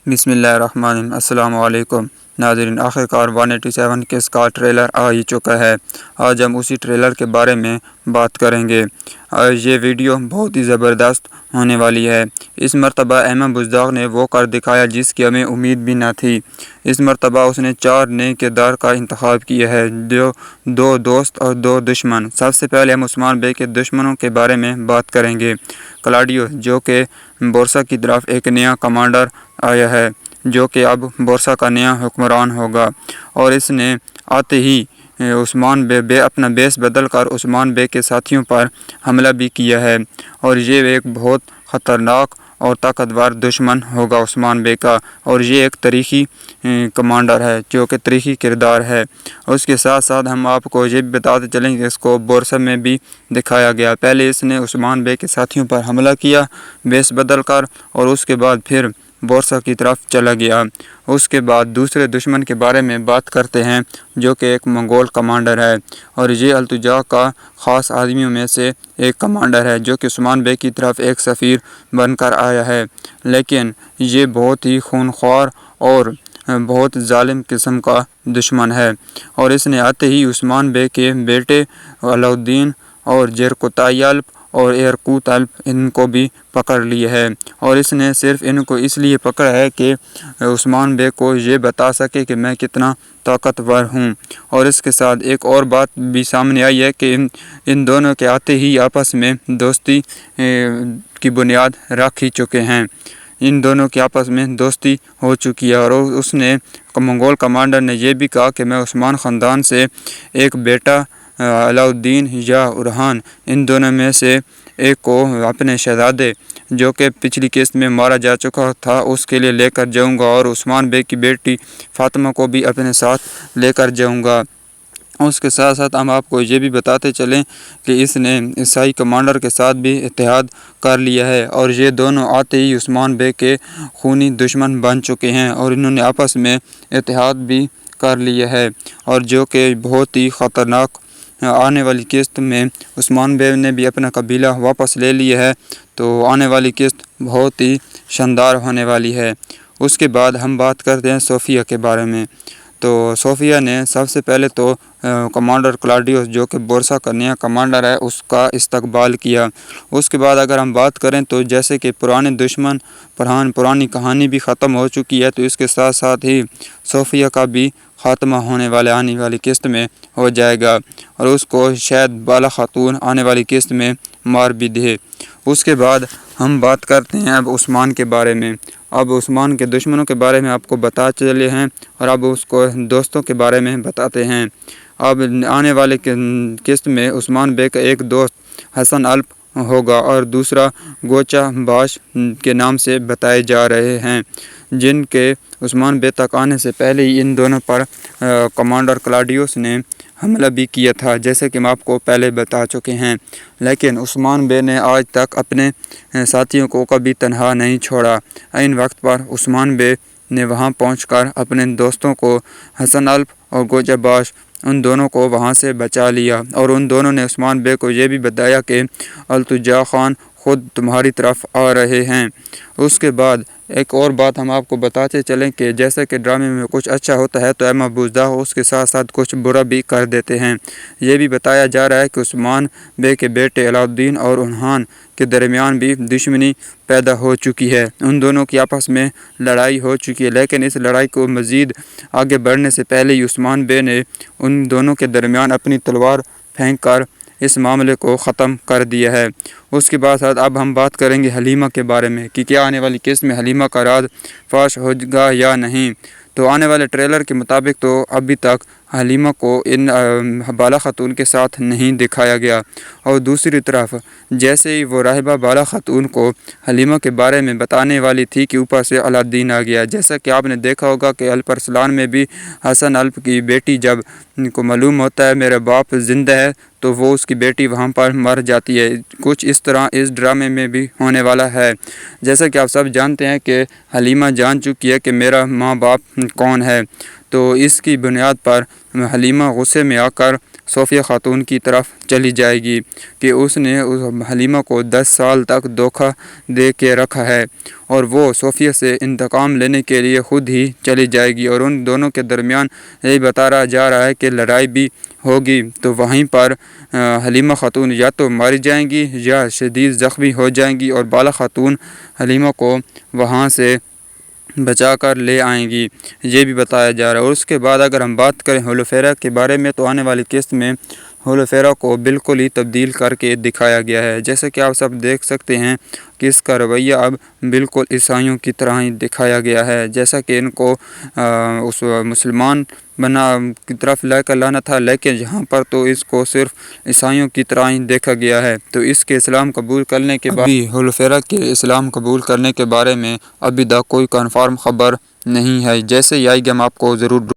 بسم اللہ الرحمن الرحیم۔ السلام علیکم ناظرین، آخر کار 187 کیس کا ٹریلر آ ہی چکا ہے۔ آج ہم اسی ٹریلر کے بارے میں بات کریں گے۔ یہ ویڈیو بہت ہی زبردست ہونے والی ہے۔ اس مرتبہ ایما بزدار نے وہ کر دکھایا جس کی ہمیں امید بھی نہ تھی۔ اس مرتبہ اس نے 4 نئے کردار کا انتخاب کیا ہے، جو 2 دوست اور 2 دشمن۔ سب سے پہلے ہم عثمان بے کے دشمنوں کے بارے میں بات کریں گے۔ کلاڈیو، جو کہ بورسا کی طرف ایک نیا کمانڈر آیا ہے، جو کہ اب بورسا کا نیا حکمران ہوگا، اور اس نے آتے ہی عثمان بے اپنا بیس بدل کر عثمان بے کے ساتھیوں پر حملہ بھی کیا ہے، اور یہ ایک بہت خطرناک اور طاقتور دشمن ہوگا عثمان بے کا، اور یہ ایک تاریخی کمانڈر ہے، جو کہ تاریخی کردار ہے۔ اس کے ساتھ ساتھ ہم آپ کو یہ بھی بتاتے چلیں کہ اس کو بورسا میں بھی دکھایا گیا۔ پہلے اس نے عثمان بے کے ساتھیوں پر حملہ کیا بیس بدل کر، اور اس کے بعد پھر بورسا کی طرف چلا گیا۔ اس کے بعد دوسرے دشمن کے بارے میں بات کرتے ہیں، جو کہ ایک منگول کمانڈر ہے، اور یہ التجا کا خاص آدمیوں میں سے ایک کمانڈر ہے، جو کہ عثمان بے کی طرف ایک سفیر بن کر آیا ہے، لیکن یہ بہت ہی خونخوار اور بہت ظالم قسم کا دشمن ہے، اور اس نے آتے ہی عثمان بے کے بیٹے علاؤالدین اور جرکوتایلپ اور ایرکوتالپ ان کو بھی پکڑ لیے ہے، اور اس نے صرف ان کو اس لیے پکڑا ہے کہ عثمان بے کو یہ بتا سکے کہ میں کتنا طاقتور ہوں۔ اور اس کے ساتھ ایک اور بات بھی سامنے آئی ہے کہ ان دونوں کے آتے ہی آپس میں دوستی کی بنیاد رکھ ہی چکے ہیں۔ ان دونوں کی آپس میں دوستی ہو چکی ہے، اور اس نے منگول کمانڈر نے یہ بھی کہا کہ میں عثمان خاندان سے ایک بیٹا علاؤالدین یا اورحان، ان دونوں میں سے ایک کو اپنے شہزادے، جو کہ پچھلی قسط میں مارا جا چکا تھا، اس کے لیے لے کر جاؤں گا، اور عثمان بے کی بیٹی فاطمہ کو بھی اپنے ساتھ لے کر جاؤں گا۔ اس کے ساتھ ساتھ ہم آپ کو یہ بھی بتاتے چلیں کہ اس نے عیسائی کمانڈر کے ساتھ بھی اتحاد کر لیا ہے، اور یہ دونوں آتے ہی عثمان بے کے خونی دشمن بن چکے ہیں، اور انہوں نے آپس میں اتحاد بھی کر لیا ہے، اور جو کہ بہت ہی خطرناک آنے والی قسط میں عثمان بے نے بھی اپنا قبیلہ واپس لے لیا ہے، تو آنے والی قسط بہت ہی شاندار ہونے والی ہے۔ اس کے بعد ہم بات کرتے ہیں صوفیہ کے بارے میں۔ تو صوفیہ نے سب سے پہلے تو کمانڈر کلاڈیوس، جو کہ بورسا کا نیا کمانڈر ہے، اس کا استقبال کیا۔ اس کے بعد اگر ہم بات کریں تو جیسے کہ پرانے دشمن پرانی کہانی بھی ختم ہو چکی ہے، تو اس کے ساتھ ساتھ ہی صوفیہ کا بھی خاتمہ آنے والی قسط میں ہو جائے گا، اور اس کو شاید بالا خاتون آنے والی قسط میں مار بھی دے۔ اس کے بعد ہم بات کرتے ہیں اب عثمان کے بارے میں۔ اب عثمان کے دشمنوں کے بارے میں آپ کو بتا چلے ہیں، اور اب اس کو دوستوں کے بارے میں بتاتے ہیں۔ اب آنے والے قسط میں عثمان بے کا ایک دوست حسن الپ ہوگا، اور دوسرا گوچا باش کے نام سے بتائے جا رہے ہیں، جن کے عثمان بے تک آنے سے پہلے ہی ان دونوں پر کمانڈر کلاڈیوس نے حملہ بھی کیا تھا، جیسے کہ ہم آپ کو پہلے بتا چکے ہیں، لیکن عثمان بے نے آج تک اپنے ساتھیوں کو کبھی تنہا نہیں چھوڑا۔ عین وقت پر عثمان بے نے وہاں پہنچ کر اپنے دوستوں کو حسن الپ اور گوچا باش ان دونوں کو وہاں سے بچا لیا، اور ان دونوں نے عثمان بے کو یہ بھی بتایا کہ التجا خان خود تمہاری طرف آ رہے ہیں۔ اس کے بعد ایک اور بات ہم آپ کو بتاتے چلیں کہ جیسے کہ ڈرامے میں کچھ اچھا ہوتا ہے تو ایما بزدار اس کے ساتھ ساتھ کچھ برا بھی کر دیتے ہیں۔ یہ بھی بتایا جا رہا ہے کہ عثمان بے کے بیٹے علاؤالدین اور اورحان کے درمیان بھی دشمنی پیدا ہو چکی ہے، ان دونوں کی آپس میں لڑائی ہو چکی ہے، لیکن اس لڑائی کو مزید آگے بڑھنے سے پہلے ہی عثمان بے نے ان دونوں کے درمیان اپنی تلوار پھینک کر اس معاملے کو ختم کر دیا ہے۔ اس کے بعد اب ہم بات کریں گے حلیمہ کے بارے میں کہ کیا آنے والی قسط میں حلیمہ کا راز فاش ہوگا یا نہیں۔ تو آنے والے ٹریلر کے مطابق تو ابھی تک حلیمہ کو ان بالا خاتون کے ساتھ نہیں دکھایا گیا، اور دوسری طرف جیسے ہی وہ راہبہ بالا خاتون کو حلیمہ کے بارے میں بتانے والی تھی کہ اوپر سے علاؤالدین آ گیا، جیسا کہ آپ نے دیکھا ہوگا کہ الپ ارسلان میں بھی حسن الپ کی بیٹی جب کو معلوم ہوتا ہے میرا باپ زندہ ہے، تو وہ اس کی بیٹی وہاں پر مر جاتی ہے۔ کچھ اس طرح اس ڈرامے میں بھی ہونے والا ہے، جیسا کہ آپ سب جانتے ہیں کہ حلیمہ جان چکی ہے کہ میرا ماں باپ کون ہے، تو اس کی بنیاد پر حلیمہ غصے میں آ کر صوفیہ خاتون کی طرف چلی جائے گی کہ اس نے حلیمہ کو 10 سال تک دھوکہ دے کے رکھا ہے، اور وہ صوفیہ سے انتقام لینے کے لیے خود ہی چلی جائے گی، اور ان دونوں کے درمیان یہی بتایا جا رہا ہے کہ لڑائی بھی ہوگی۔ تو وہیں پر حلیمہ خاتون یا تو ماری جائیں گی یا شدید زخمی ہو جائیں گی، اور بالا خاتون حلیمہ کو وہاں سے بچا کر لے آئیں گی، یہ بھی بتایا جا رہا ہے۔ اور اس کے بعد اگر ہم بات کریں ہولوفیرا کے بارے میں، تو آنے والی قسط میں ہولوفیرا کو بالکل ہی تبدیل کر کے دکھایا گیا ہے، جیسے کہ آپ سب دیکھ سکتے ہیں کہ اس کا رویہ اب بالکل عیسائیوں کی طرح ہی دکھایا گیا ہے، جیسا کہ ان کو اس مسلمان بنا کی طرف لے کر لانا تھا، لیکن یہاں پر تو اس کو صرف عیسائیوں کی طرح ہی دیکھا گیا ہے۔ تو اس کے اسلام قبول کرنے کے بعد ہولوفیرا کے اسلام قبول کرنے کے بارے میں ابھی تک کوئی کنفرم خبر نہیں ہے، جیسے ہی آئے گی ہم آپ کو ضرور